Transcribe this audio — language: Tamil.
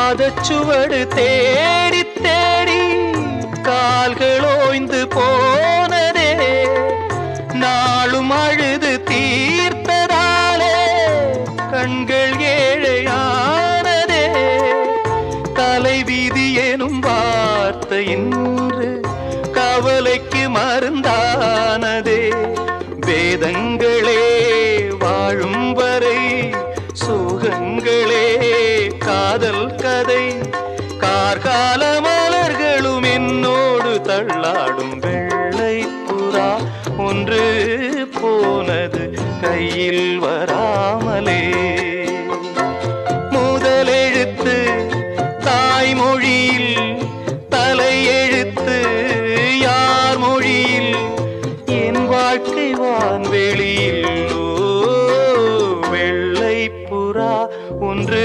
பாதச்சுவடு தேடி தேடி கால்கள் ஓய்ந்து போனதே, நாளும் அழுது தீர்த்ததாலே கண்கள் ஏழையானதே. தலைவிதி எனும் வார்த்தை இன்று கவலைக்கு மருந்தானதே. வேதங்களே வாழும் வரை சோகங்களே காதல் கதை. கார்கால மலர்களும் என்னோடு தள்ளாடும் வெள்ளை புறா ஒன்று போனது கையில் வராமலே. முதலெழுத்து தாய்மொழியில், தலையெழுத்து யார் மொழியில்? என் வாழ்க்கை வான்வெளியில். வெள்ளை புறா ஒன்று